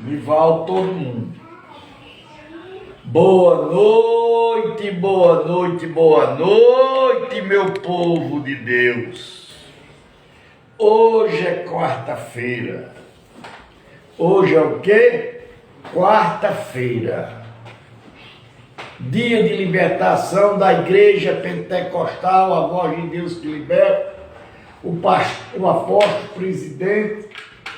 Nival, todo mundo. Boa noite, boa noite, boa noite, meu povo de Deus. Hoje é quarta-feira. Hoje é o quê? Quarta-feira. Dia de libertação da Igreja Pentecostal, a voz de Deus que liberta, o apóstolo presidente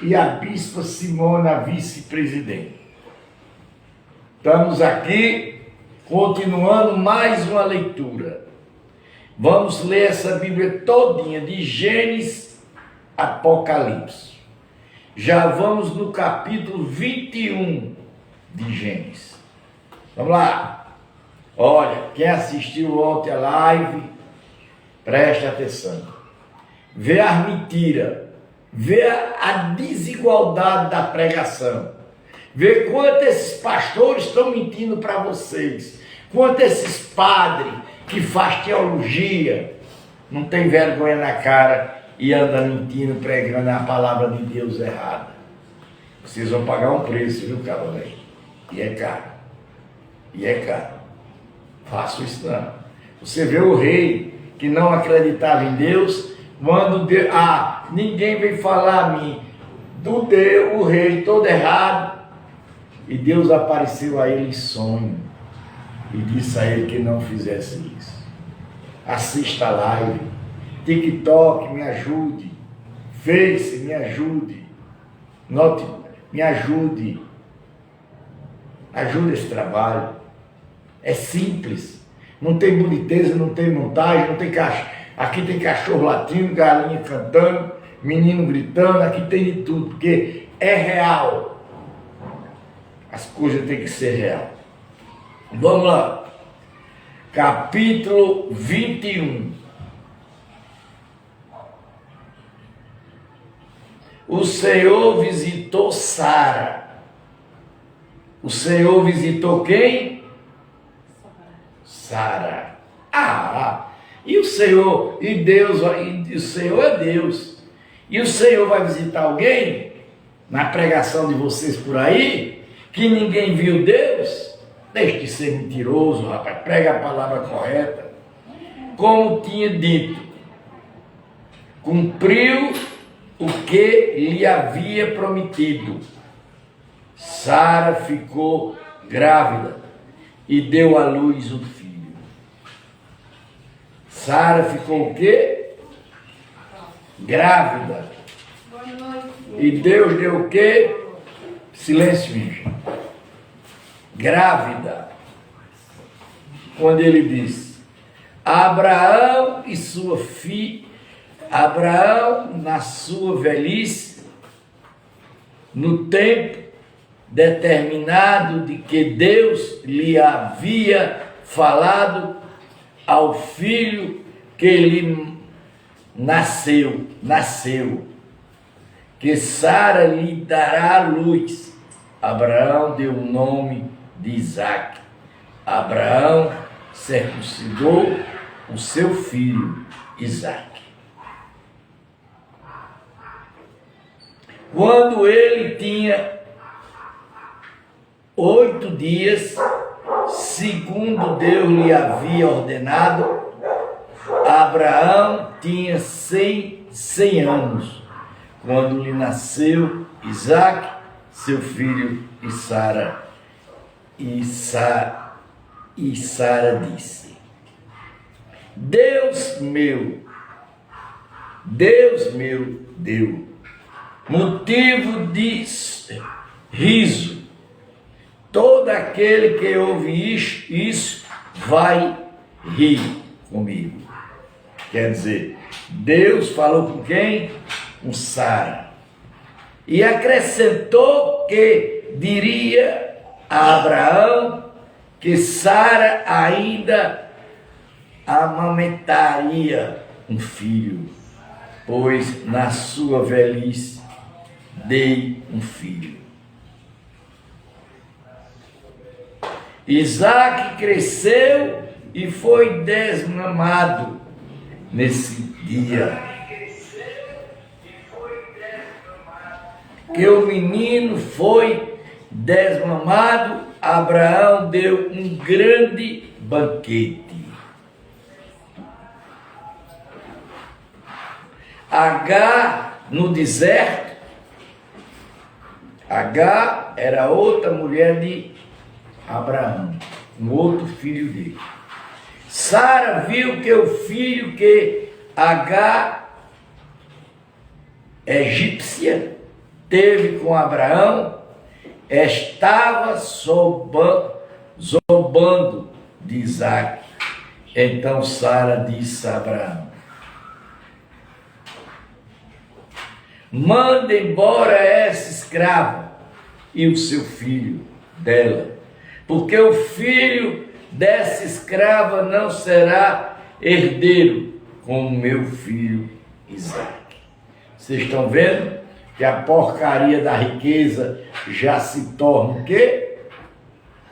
e a bispa Simona, vice-presidente. Estamos aqui, continuando mais uma leitura. Vamos ler essa Bíblia todinha, de Gênesis a Apocalipse. Já vamos no capítulo 21 de Gênesis. Vamos lá. Olha, quem assistiu ontem a live, preste atenção. Vê as mentiras, vê a desigualdade da pregação. Vê quanto esses pastores estão mentindo para vocês. Quanto esses padres que fazem teologia não tem vergonha na cara e andam mentindo, pregando a palavra de Deus errada. Vocês vão pagar um preço, viu, cavaleiro? E é caro. E é caro. Faço isso não. Você vê o rei que não acreditava em Deus, quando ninguém vem falar a mim do Deus, o rei todo errado, e Deus apareceu a ele em sonho e disse a ele que não fizesse isso. Assista a live, TikTok, me ajude, Face, me ajude, Note, me ajude, ajude esse trabalho. É simples, não tem boniteza, não tem montagem, não tem cachorro. Aqui tem cachorro latindo, galinha cantando, menino gritando, aqui tem de tudo, porque é real. As coisas têm que ser real. Vamos lá. Capítulo 21. O Senhor visitou Sara. O Senhor visitou quem? Sara. E o Senhor, e Deus, e o Senhor é Deus. E o Senhor vai visitar alguém na pregação de vocês por aí, que ninguém viu Deus? Deixe de ser mentiroso, rapaz. Prega a palavra correta. Como tinha dito, cumpriu o que lhe havia prometido. Sara ficou grávida e deu à luz um filho. Sara ficou o quê? Grávida. E Deus deu o quê? Silêncio, virgem. Grávida. Quando ele diz: Abraão e sua filha, Abraão na sua velhice, no tempo determinado de que Deus lhe havia falado, ao filho que lhe nasceu, que Sara lhe dará a luz. Abraão deu o nome de Isaque. Abraão circuncidou o seu filho Isaque. Quando ele tinha 8 dias, segundo Deus lhe havia ordenado, Abraão tinha 100 anos, quando lhe nasceu Isaque, seu filho, e Sara. E Sara disse: Deus meu deu motivo de riso. Todo aquele que ouve isso vai rir comigo. Quer dizer, Deus falou com quem? Com Sara. E acrescentou que diria a Abraão que Sara ainda amamentaria um filho, pois na sua velhice dei um filho. Isaque cresceu e foi desmamado nesse dia. Que o menino foi desmamado, Abraão deu um grande banquete. Agar no deserto. Agar era outra mulher de Abraão, um outro filho dele. Sara viu que o filho que Agar, egípcia, teve com Abraão, estava zombando de Isaque. Então Sara disse a Abraão: manda embora essa escrava e o seu filho dela, porque o filho dessa escrava não será herdeiro com o meu filho Isaque. Vocês estão vendo que a porcaria da riqueza já se torna o quê?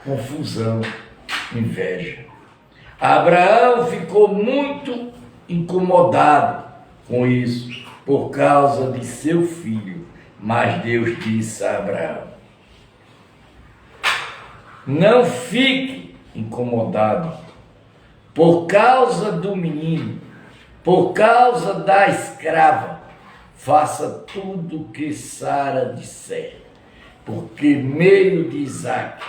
Confusão, inveja. Abraão ficou muito incomodado com isso, por causa de seu filho. Mas Deus disse a Abraão: não fique incomodado por causa do menino, por causa da escrava. Faça tudo o que Sara disser, porque meio de Isaque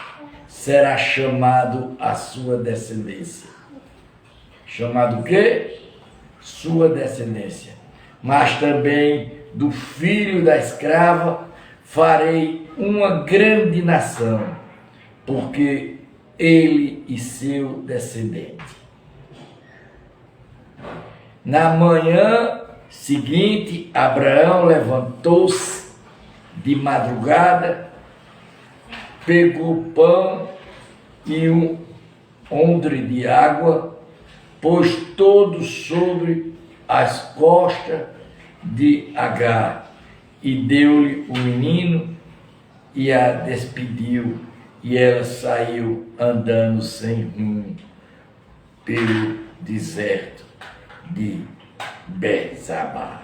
será chamado a sua descendência. Chamado o quê? Sua descendência. Mas também do filho da escrava farei uma grande nação, porque ele e seu descendente. Na manhã seguinte, Abraão levantou-se de madrugada, pegou pão e um odre de água, pôs todo sobre as costas de Agar e deu-lhe o menino e a despediu, e ela saiu andando sem rumo pelo deserto de Bersabá.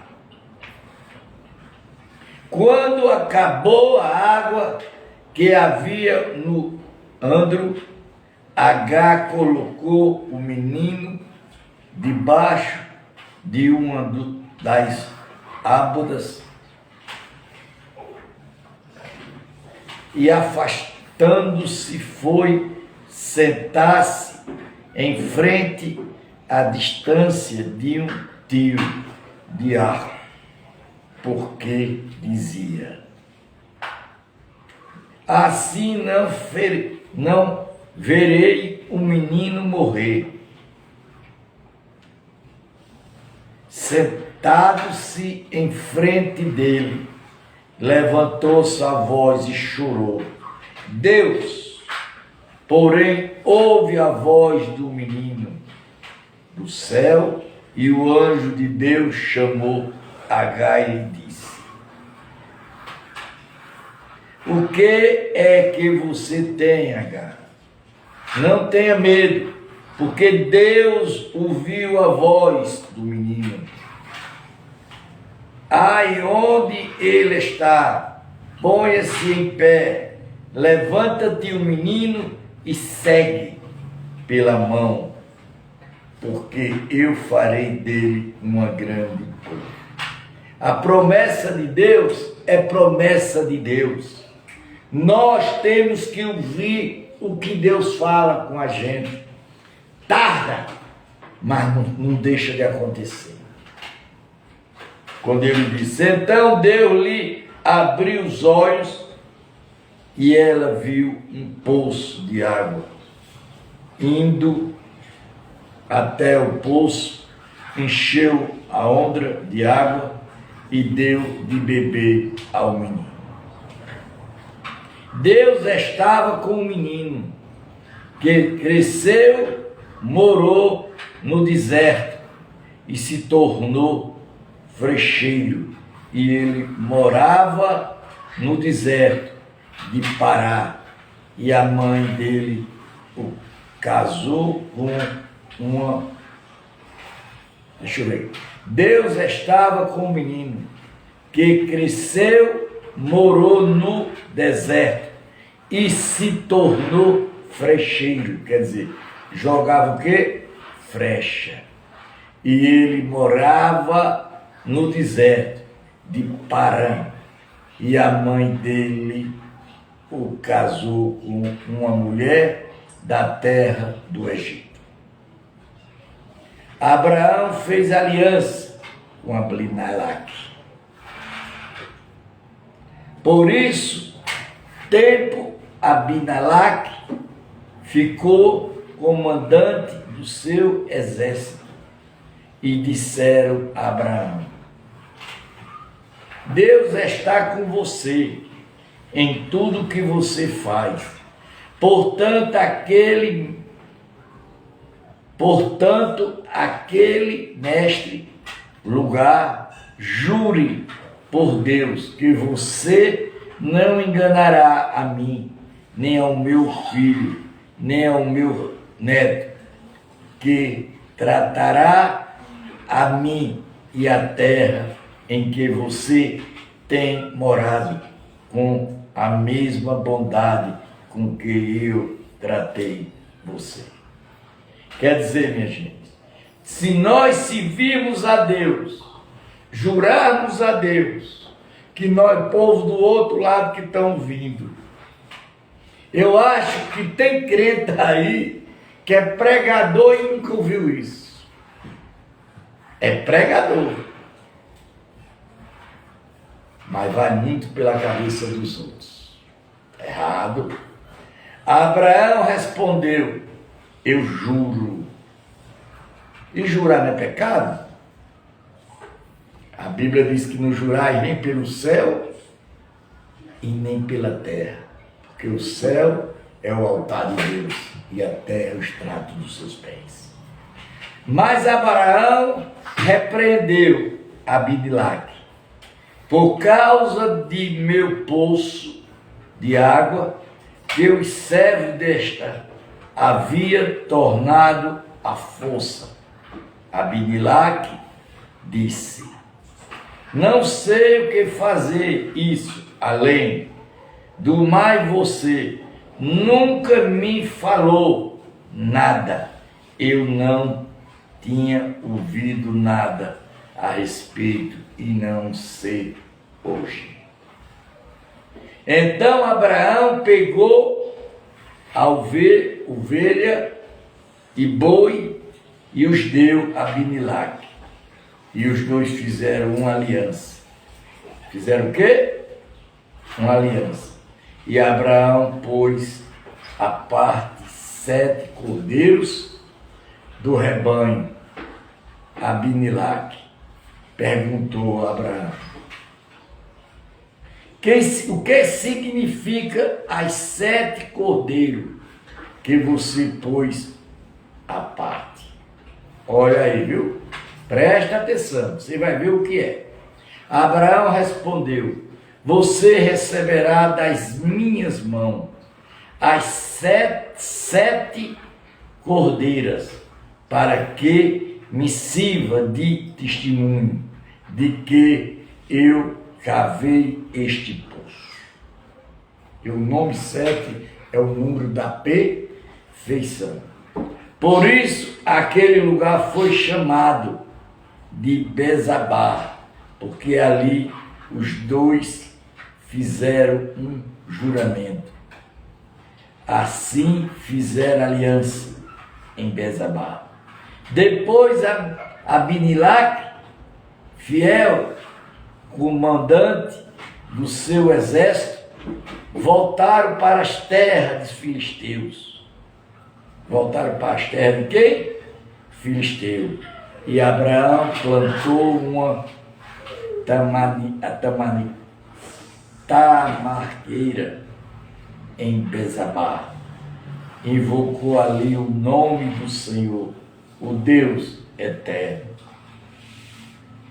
Quando acabou a água que havia no andro, Agar colocou o menino debaixo de uma das ábodas e, afastando-se, foi sentar-se em frente à distância de um tiro de arco, porque dizia: assim não verei o menino morrer. Sentado-se em frente dele, levantou-se a voz e chorou. Deus, porém, ouve a voz do menino do céu, e o anjo de Deus chamou Agar e disse: o que é que você tem, Agar? Não tenha medo, porque Deus ouviu a voz do menino. Aí onde ele está, ponha-se em pé, levanta-te o menino e segue pela mão, porque eu farei dele uma grande coisa. A promessa de Deus é promessa de Deus. Nós temos que ouvir o que Deus fala com a gente. Tarda, mas não deixa de acontecer. Quando ele disse: então Deus lhe abriu os olhos e ela viu um poço de água. Indo até o poço, encheu a ondra de água e deu de beber ao menino. Deus estava com o menino, que cresceu, morou no deserto e se tornou frecheiro. E ele morava no deserto de Pará. E a mãe dele o casou com uma... Deixa eu ver. Deus estava com o menino, que cresceu, morou no deserto e se tornou frecheiro, quer dizer, jogava o quê? Flecha. E ele morava no deserto de Parã. E a mãe dele o casou com uma mulher da terra do Egito. Abraão fez aliança com Abinadab. Por isso, tempo Abinadab ficou comandante do seu exército. E disseram a Abraão: Deus está com você em tudo que você faz. Portanto, aquele mestre lugar, jure por Deus que você não enganará a mim, nem ao meu filho, nem ao meu neto, que tratará a mim e a terra em que você tem morado com a mesma bondade com que eu tratei você. Quer dizer, minha gente, se nós servirmos a Deus, jurarmos a Deus, que nós, povo do outro lado que estão vindo, eu acho que tem crente aí que é pregador e nunca ouviu isso. É pregador, mas vai muito pela cabeça dos outros. Errado. Abraão respondeu: eu juro. E jurar não é pecado? A Bíblia diz que não jurai nem pelo céu e nem pela terra, porque o céu é o altar de Deus e a terra é o estrato dos seus pés. Mas Abraão repreendeu Abinadab: por causa de meu poço de água, que os servos desta havia tornado a força. Abinadab disse: não sei o que fazer isso, além do mais você nunca me falou nada. Eu não tinha ouvido nada a respeito e não sei hoje. Então Abraão pegou a ovelha e boi e os deu a Abinadab. E os dois fizeram uma aliança. Fizeram o quê? Uma aliança. E Abraão pôs à parte 7 cordeiros do rebanho. Abinadab perguntou a Abraão: o que significa as 7 cordeiros que você pôs à parte? Olha aí, viu? Presta atenção, você vai ver o que é. Abraão respondeu: você receberá das minhas mãos as 7 cordeiras, para que me sirva de testemunho de que eu cavei este poço. E o nome 7 é o número da perfeição. Por isso, aquele lugar foi chamado de Bezabá, porque ali os dois fizeram um juramento. Assim fizeram aliança em Bezabá. Depois Abinadab, fiel comandante do seu exército, voltaram para as terras dos filisteus. Voltaram para as terras de quem? Filisteu. E Abraão plantou uma tamarqueira em Bezabá. Invocou ali o nome do Senhor, o Deus eterno.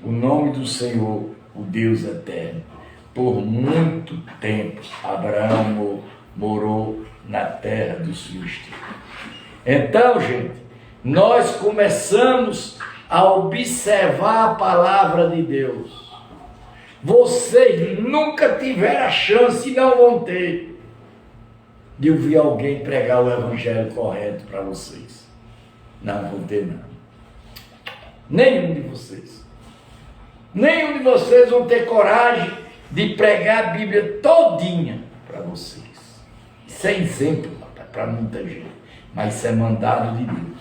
O nome do Senhor, o Deus eterno. Por muito tempo, Abraão morou na terra dos filisteus. Então, gente, nós começamos a observar a palavra de Deus. Vocês nunca tiveram a chance e não vão ter de ouvir alguém pregar o evangelho correto para vocês. Não vou ter, não. Nenhum de vocês. Nenhum de vocês vão ter coragem de pregar a Bíblia todinha para vocês. Isso é exemplo para muita gente, mas isso é mandado de Deus.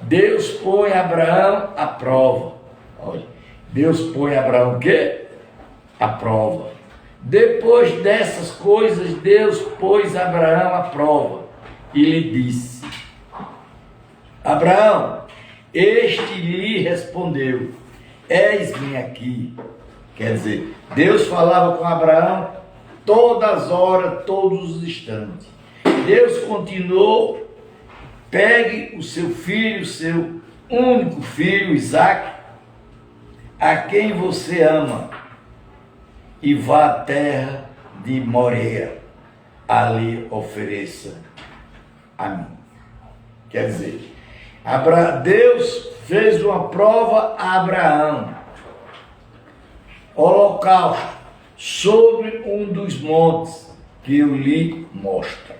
Deus põe Abraão à prova. Olha, Deus põe Abraão o quê? À prova. Depois dessas coisas, Deus pôs Abraão à prova e lhe disse: Abraão, este lhe respondeu: eis-me aqui. Quer dizer, Deus falava com Abraão todas as horas, todos os instantes. Deus continuou: pegue o seu filho, o seu único filho, Isaque, a quem você ama, e vá à terra de Moreia, ali ofereça a mim. Quer dizer, Deus fez uma prova a Abraão, holocausto, sobre um dos montes que eu lhe mostro.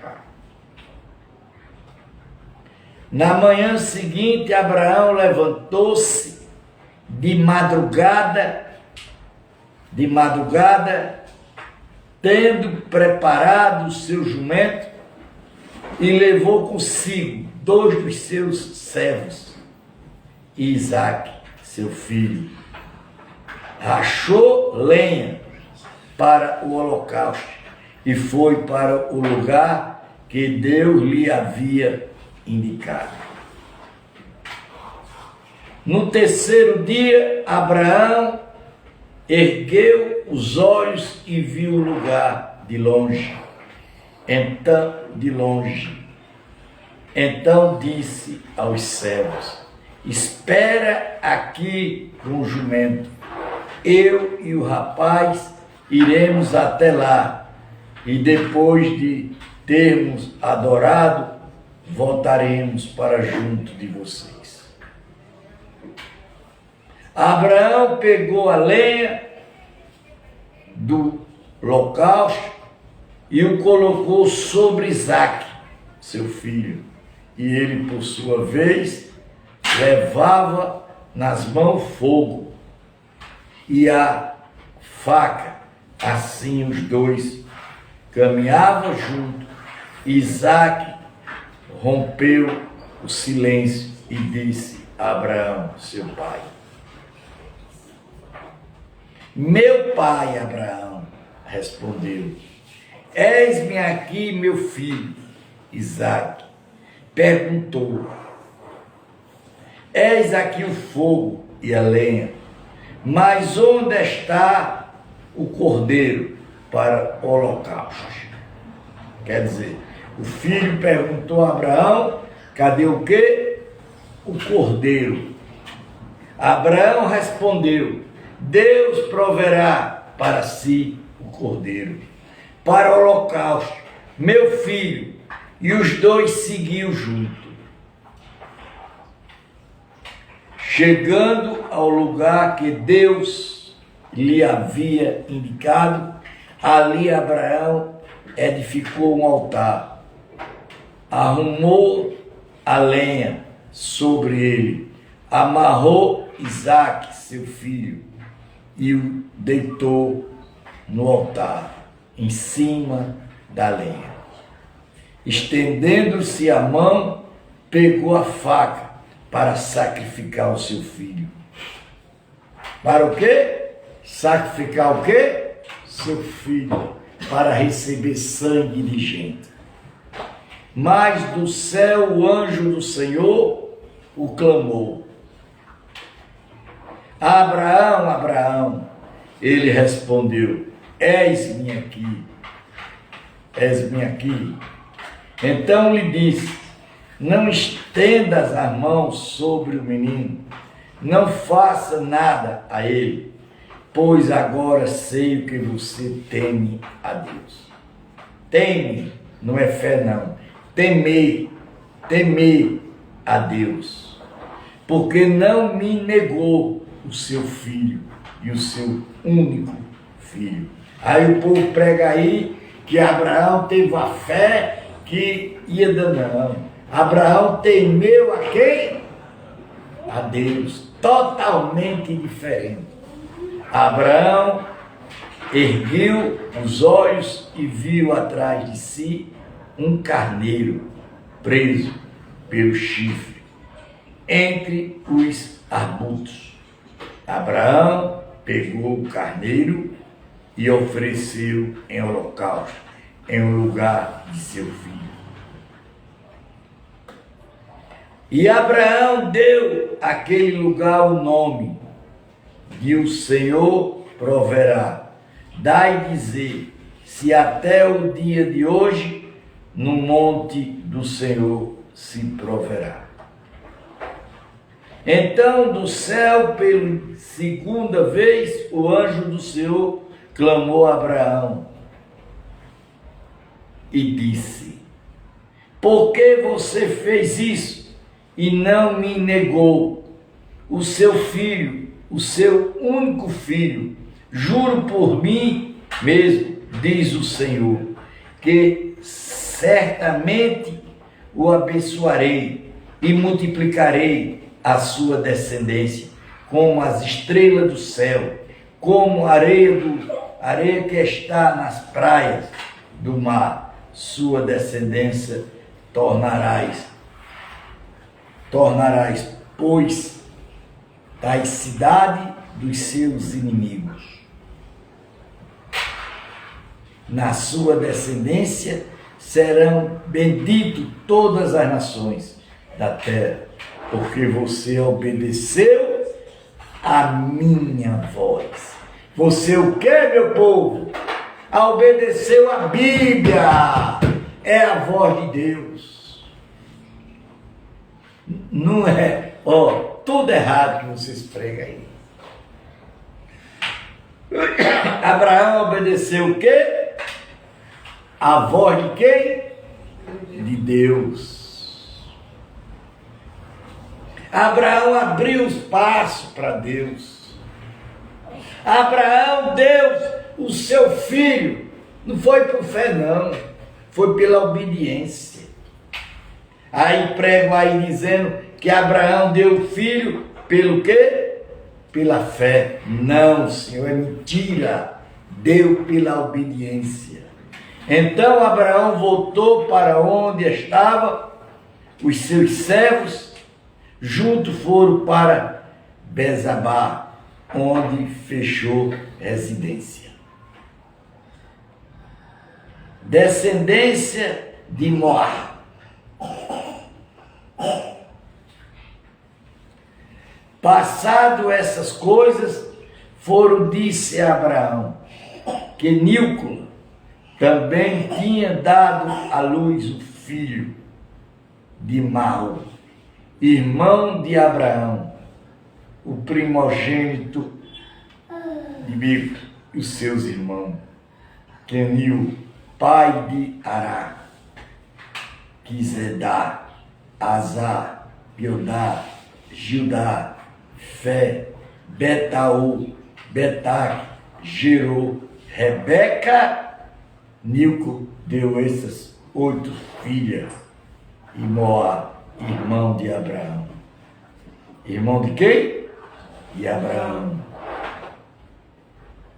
Na manhã seguinte, Abraão levantou-se de madrugada, tendo preparado o seu jumento, e levou consigo 2 dos seus servos, e Isaque, seu filho. Rachou lenha para o holocausto e foi para o lugar que Deus lhe havia indicado. No terceiro dia, Abraão ergueu os olhos e viu o lugar de longe. Então disse aos servos: espera aqui com o jumento. Eu e o rapaz iremos até lá, e depois de termos adorado, voltaremos para junto de vocês. Abraão pegou a lenha do holocausto e o colocou sobre Isaque, seu filho, e ele, por sua vez, levava nas mãos fogo e a faca. Assim os dois caminhavam juntos. Isaque rompeu o silêncio e disse a Abraão, seu pai: meu pai. Abraão respondeu: eis-me aqui, meu filho. Isaque perguntou: eis aqui o fogo e a lenha, mas onde está o cordeiro para o holocausto? Quer dizer, o filho perguntou a Abraão: cadê o quê? O cordeiro. Abraão respondeu: Deus proverá para si o cordeiro para o holocausto, meu filho. E os dois seguiam junto. Chegando ao lugar que Deus lhe havia indicado, ali Abraão edificou um altar, arrumou a lenha sobre ele, amarrou Isaque, seu filho, e o deitou no altar, em cima da lenha. Estendendo-se a mão, pegou a faca para sacrificar o seu filho. Para o quê? Sacrificar o quê? Seu filho, para receber sangue de gente. Mas do céu o anjo do Senhor o clamou: Abraão, Abraão. Ele respondeu: eis-me aqui, eis-me aqui. Então lhe disse: não estendas as mãos sobre o menino, não faça nada a ele, pois agora sei o que você teme a Deus. Teme, não é fé não, temer a Deus, porque não me negou o seu filho, e o seu único filho. Aí o povo prega aí que Abraão teve a fé que ia dar, não. Abraão temeu a quem? A Deus, totalmente diferente. Abraão ergueu os olhos e viu atrás de si um carneiro preso pelo chifre entre os arbustos. Abraão pegou o carneiro e ofereceu em holocausto, em lugar de seu filho. E Abraão deu àquele lugar o nome de o Senhor proverá. Dai dizer, se até o dia de hoje no monte do Senhor se proverá. Então do céu, pela segunda vez, o anjo do Senhor clamou a Abraão e disse: por que você fez isso e não me negou o seu filho, o seu único filho? Juro por mim mesmo, diz o Senhor, que certamente o abençoarei e multiplicarei a sua descendência como as estrelas do céu, como a areia que está nas praias do mar. Sua descendência tornarás, pois, da cidade dos seus inimigos. Na sua descendência serão benditas todas as nações da terra, porque você obedeceu a minha voz. Você o que, meu povo? Obedeceu a Bíblia. É a voz de Deus. Não é, tudo errado que vocês pregam aí. Abraão obedeceu o quê? A voz de quem? De Deus. Abraão abriu espaço para Deus. Abraão deu o seu filho. Não foi por fé, não. Foi pela obediência. Aí prego aí dizendo que Abraão deu o filho pelo quê? Pela fé. Não, Senhor, é mentira. Deu pela obediência. Então Abraão voltou para onde estavam os seus servos, juntos foram para Bezabá, onde fechou residência. Descendência de Moab. Passado essas coisas, disse a Abraão que Níquel também tinha dado à luz o filho de Maú, irmão de Abraão, o primogênito de Milca e os seus irmãos, Quenil, pai de Ará, Quizedá, Azar, Biodá, Gildá, Fé, Betaú, Betac, Gerou, Rebeca. Níquel deu essas 8 filhas, e Moab, irmão de Abraão. Irmão de quem? De Abraão.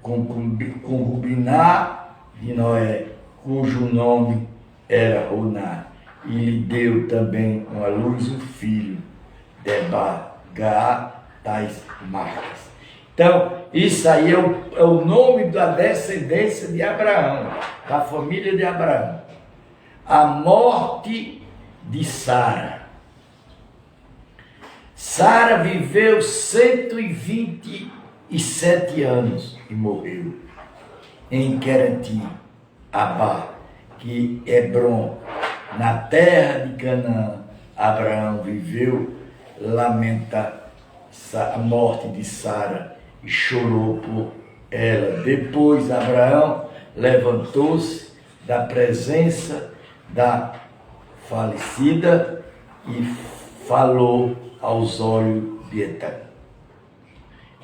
Concubiná de Noé, cujo nome era Roná, e lhe deu também à luz um filho, Debá, tais marcas. Então, isso aí é o nome da descendência de Abraão, da família de Abraão. A morte de Sara. Sara viveu 127 anos e morreu em Quereti, Abá, que Hebron, na terra de Canaã. Abraão viveu, lamenta a morte de Sara e chorou por ela. Depois Abraão levantou-se da presença da falecida e falou aos olhos de Eterno.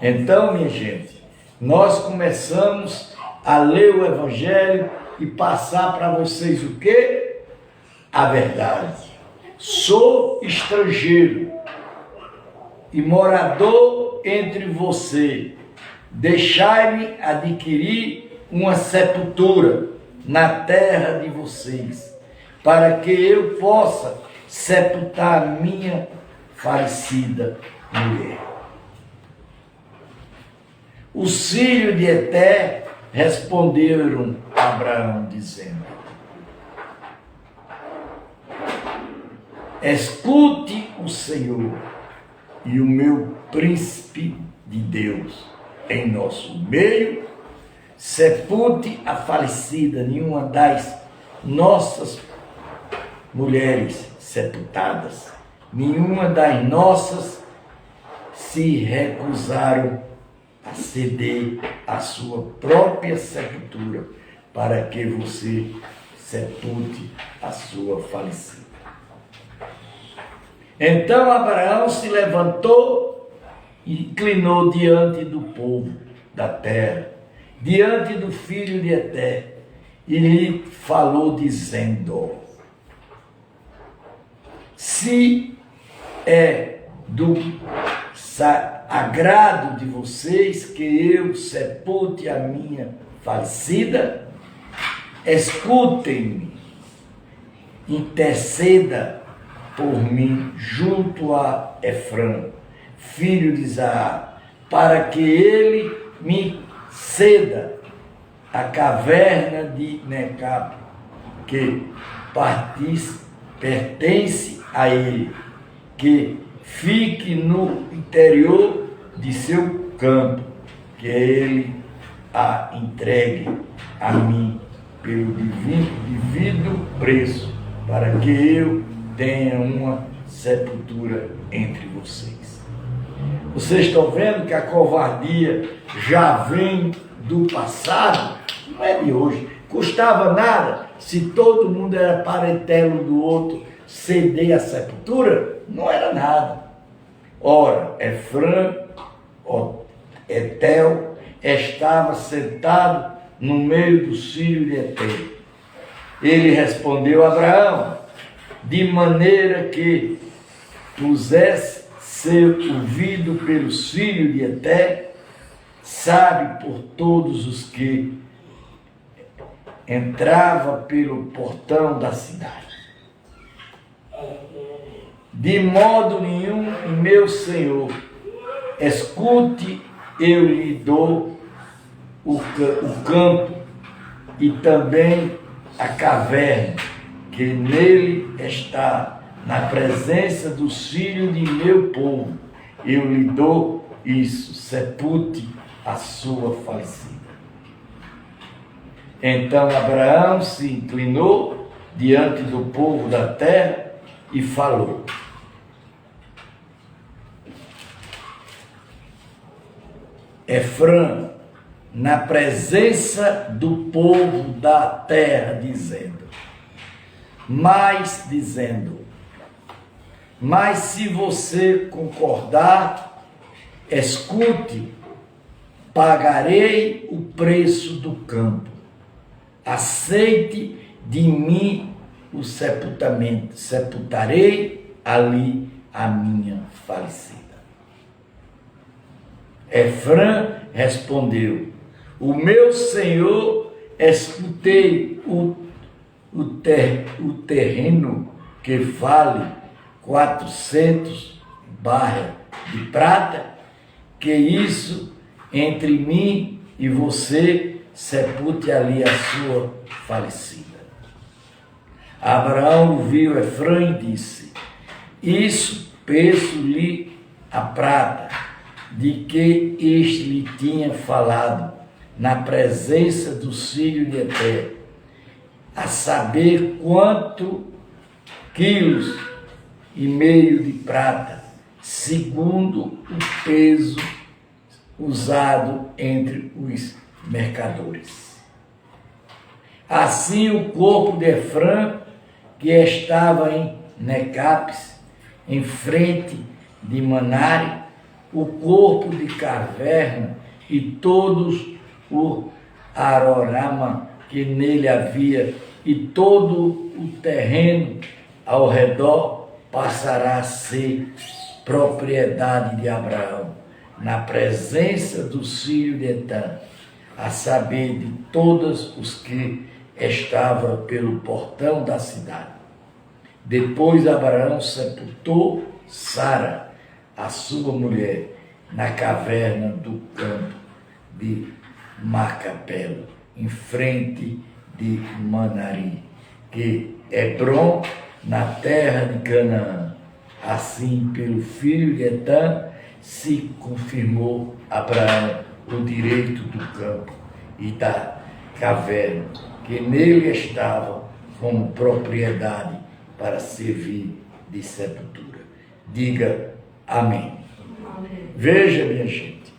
Então, minha gente, nós começamos a ler o Evangelho e passar para vocês o quê? a verdade. Sou estrangeiro e morador entre você. Deixai-me adquirir uma sepultura na terra de vocês, para que eu possa sepultar a minha falecida mulher. Os filhos de Eté responderam a Abraão, dizendo: escute o Senhor e o meu príncipe de Deus em nosso meio, sepulte a falecida nenhuma das nossas mulheres sepultadas. Nenhuma das nossas se recusaram a ceder a sua própria sepultura, para que você sepulte a sua falecida. Então Abraão se levantou e inclinou diante do povo da terra, diante do filho de Eté, e lhe falou dizendo: se é do agrado de vocês que eu sepulte a minha falecida, escutem-me, interceda por mim junto a Efrão, filho de Isaá, para que ele me ceda a caverna de Necap, que pertence a ele, que fique no interior de seu campo, que ele a entregue a mim pelo devido preço, para que eu tenha uma sepultura entre vocês. Vocês estão vendo que a covardia já vem do passado, não é de hoje. Custava nada se todo mundo era parentelo do outro ceder a sepultura, não era nada. Ora, Efrão, Etel, estava sentado no meio dos filhos de Eté. Ele respondeu a Abraão, de maneira que pusesse ser ouvido pelos filhos de Eté, sabe por todos os que entrava pelo portão da cidade. De modo nenhum, meu senhor, escute, eu lhe dou o campo e também a caverna que nele está, na presença dos filhos de meu povo. Eu lhe dou isso, sepulte a sua falecida. Então Abraão se inclinou diante do povo da terra e falou: Efrão, na presença do povo da terra, mas se você concordar, escute, pagarei o preço do campo, aceite de mim o sepultamento, sepultarei ali a minha falecida. Efrão respondeu: o meu senhor, escutei o terreno que vale 400 barras de prata, que isso entre mim e você sepulte ali a sua falecida. Abraão ouviu Efrão e disse: isso peço-lhe a prata, de que este lhe tinha falado na presença dos filhos de Eté, a saber quanto quilos e meio de prata, segundo o peso usado entre os mercadores. Assim o corpo de Efrão, que estava em Necapes, em frente de Manare, o corpo de caverna e todos o Arorama que nele havia e todo o terreno ao redor passará a ser propriedade de Abraão, na presença dos filhos de Etã, a saber, de todos os que estavam pelo portão da cidade. Depois Abraão sepultou Sara, a sua mulher, na caverna do campo de Macapelo, em frente de Manari, que é Hebrom, na terra de Canaã. Assim, pelo filho de Etã, se confirmou Abraão o direito do campo e da caverna, que nele estava como propriedade para servir de sepultura. Diga amém. Veja, minha gente,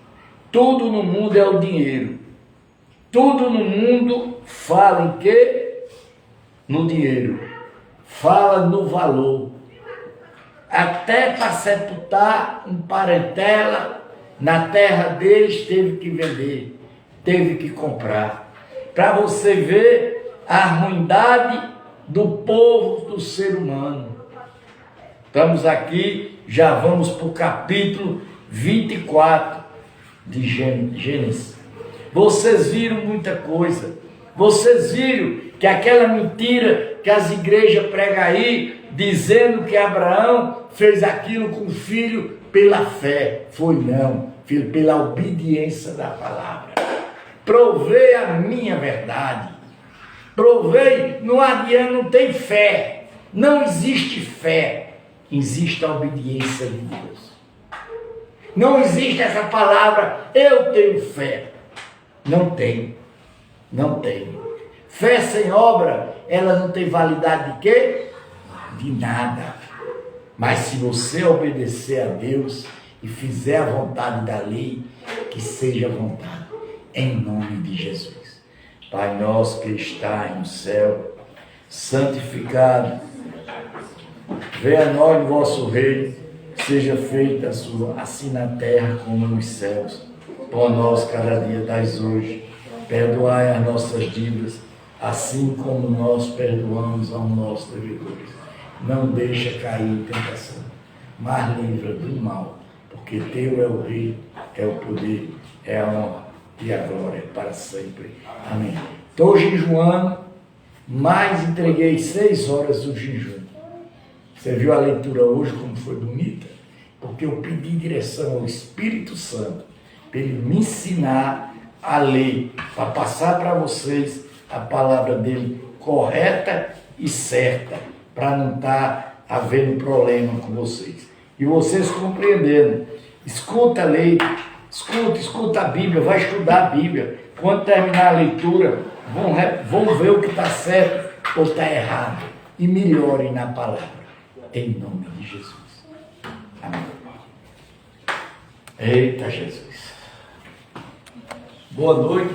tudo no mundo é o dinheiro. Tudo no mundo fala em quê? No dinheiro. Fala no valor. Até para sepultar um parentela na terra deles teve que vender, teve que comprar. Para você ver a ruindade do povo, do ser humano. Estamos aqui, já vamos para o capítulo 24 de Gênesis. Vocês viram muita coisa. Vocês viram que aquela mentira que as igrejas pregam aí, dizendo que Abraão fez aquilo com o filho pela fé. Foi não, filho, pela obediência da palavra. Provei a minha verdade. Provei, não adianta, não tem fé. Não existe fé. Existe a obediência de Deus. Não existe essa palavra, eu tenho fé. Não tem. Não tem. Fé sem obra, ela não tem validade de quê? De nada. Mas se você obedecer a Deus e fizer a vontade da lei, que seja a vontade, em nome de Jesus. Pai nosso que está no céu, santificado, venha a nós o vosso reino, seja feita a sua, assim na terra como nos céus. Pão nosso cada dia dais hoje, perdoai as nossas dívidas, assim como nós perdoamos aos nossos devedores. Não deixa cair em tentação, mas livra do mal, porque teu é o reino, é o poder, é a honra e a glória para sempre. Amém. Estou jejuando, mas entreguei 6 horas do jejum. Você viu a leitura hoje como foi bonita? Porque eu pedi direção ao Espírito Santo para ele me ensinar a lei, para passar para vocês a palavra dele correta e certa, para não estar havendo problema com vocês. E vocês compreendendo, escuta a lei, escuta a Bíblia, vai estudar a Bíblia. Quando terminar a leitura, vão ver o que está certo ou está errado e melhorem na palavra. Em nome de Jesus. Amém. Eita Jesus. Boa noite.